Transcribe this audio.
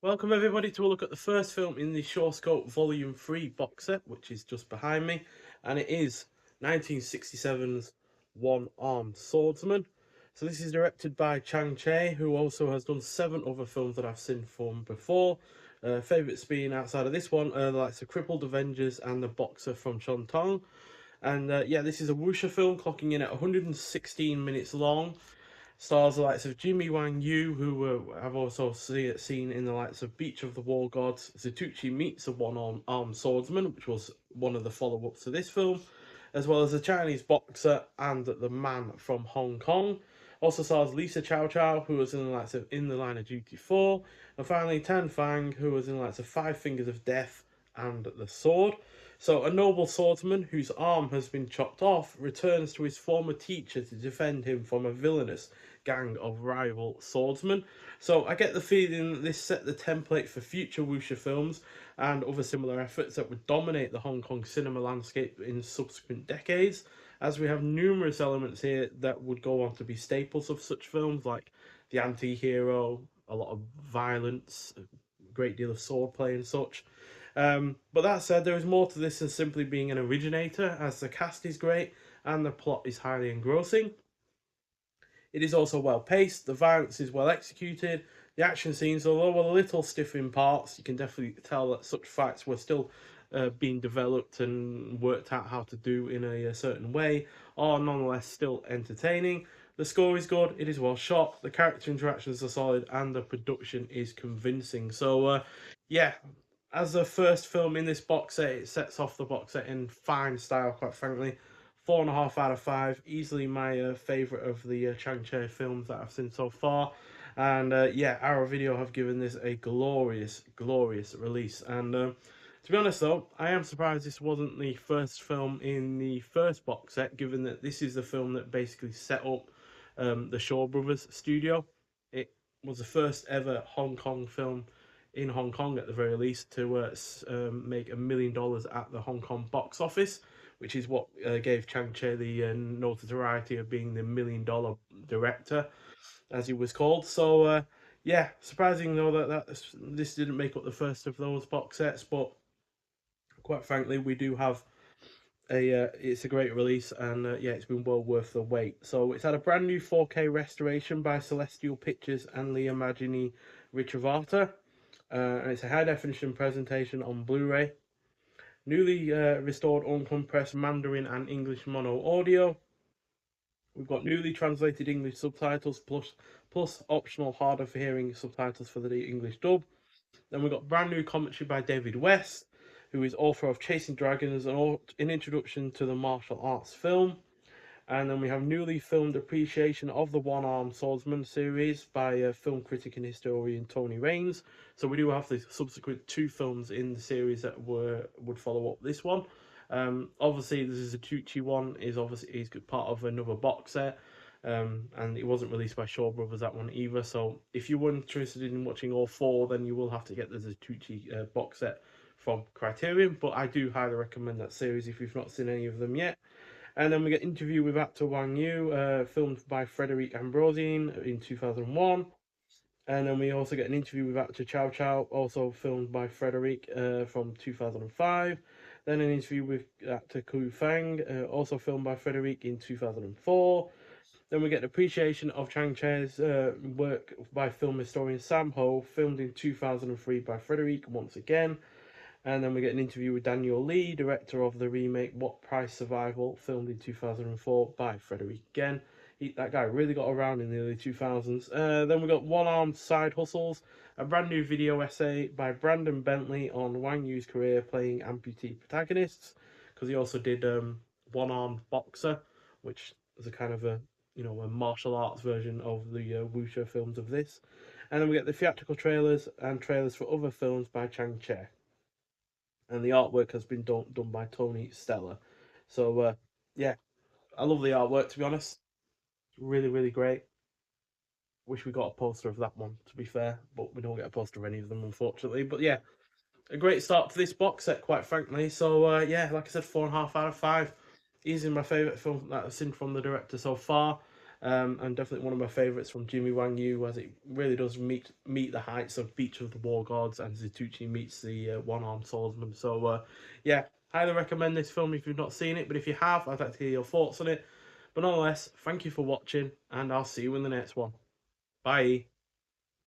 Welcome everybody to a look at the first film in the Shawscope Volume 3 box set, which is just behind me, and it is 1967's One-Armed Swordsman. So this is directed by Chang Che, who also has done 7 other films that I've seen from before. Favourites being outside of this one, the likes of Crippled Avengers and The Boxer from Tong. And yeah, this is a wuxia film clocking in at 116 minutes long. Stars the likes of Jimmy Wang Yu, who I've also seen in the likes of Beach of the War Gods, Zatuchi Meets a One-Armed Swordsman, which was one of the follow-ups to this film, as well as the Chinese boxer and the Man from Hong Kong. Also stars Lisa Chow Chow, who was in the likes of In the Line of Duty 4, and finally Tan Fang, who was in the likes of Five Fingers of Death and The Sword. So, a noble swordsman whose arm has been chopped off returns to his former teacher to defend him from a villainous gang of rival swordsmen. So I get the feeling that this set the template for future wuxia films and other similar efforts that would dominate the Hong Kong cinema landscape in subsequent decades, as we have numerous elements here that would go on to be staples of such films, like the anti-hero, a lot of violence, a great deal of swordplay and such. But that said, there is more to this than simply being an originator, as the cast is great and the plot is highly engrossing. It is also well paced, the violence is well executed, the action scenes, although a little stiff in parts, you can definitely tell that such fights were still being developed and worked out how to do in a certain way, are nonetheless still entertaining. The score is good, it is well shot, the character interactions are solid, and the production is convincing. So, yeah, as the first film in this box set, it sets off the box set in fine style, quite frankly. 4.5 out of 5, easily my favourite of the Chang Che films that I've seen so far. And yeah, Arrow Video have given this a glorious, glorious release. And to be honest though, I am surprised this wasn't the first film in the first box set, given that this is the film that basically set up the Shaw Brothers studio. It was the first ever Hong Kong film in Hong Kong, at the very least, to make $1 million at the Hong Kong box office, which is what gave Chang Che the notoriety of being the $1 million director, as he was called. So, yeah, surprising though that this didn't make up the first of those box sets, but quite frankly, we do have it's a great release, and yeah, it's been well worth the wait. So it's had a brand new 4K restoration by Celestial Pictures and the Imagini Richavata, and it's a high definition presentation on Blu-ray. Newly restored uncompressed Mandarin and English mono audio. We've got newly translated English subtitles plus optional harder for hearing subtitles for the English dub. Then we've got brand new commentary by David West, who is author of Chasing Dragons, an introduction to the martial arts film. And then we have newly filmed appreciation of the One-Armed Swordsman series by film critic and historian Tony Raines. So we do have the subsequent 2 films in the series that would follow up this one. Obviously, this is a Tucci one. Is part of another box set. And it wasn't released by Shaw Brothers, that one either. So if you were interested in watching all 4, then you will have to get the Zatuchi box set from Criterion. But I do highly recommend that series if you've not seen any of them yet. And then we get Interview with Actor Wang Yu, filmed by Frederic Ambrosine in 2001. And then we also get an interview with actor Chow Chow, also filmed by Frederic from 2005. Then an interview with actor Ku Fang, also filmed by Frederic in 2004. Then we get appreciation of Chang Che's work by film historian Sam Ho, filmed in 2003 by Frederic once again. And then we get an interview with Daniel Lee, director of the remake What Price Survival, filmed in 2004 by Frederic again. That guy really got around in the early 2000s. Then we got One-Armed Side Hustles, a brand new video essay by Brandon Bentley on Wang Yu's career playing amputee protagonists, because he also did One-Armed Boxer, which is a kind of a a martial arts version of the wuxia films of this. And then we get the theatrical trailers and trailers for other films by Chang Che, and the artwork has been done by Tony Stella. So yeah, I love the artwork, to be honest. Really, really great. Wish we got a poster of that one, to be fair, but we don't get a poster of any of them, unfortunately. But yeah, a great start to this box set, quite frankly. So yeah, like I said, 4.5 out of 5. Easily my favourite film that I've seen from the director so far. and definitely one of my favourites from Jimmy Wang Yu, as it really does meet the heights of Beach of the War Gods, and Zatoichi meets the one-armed swordsman. So yeah, highly recommend this film if you've not seen it, but if you have, I'd like to hear your thoughts on it. But nonetheless, thank you for watching, and I'll see you in the next one. Bye.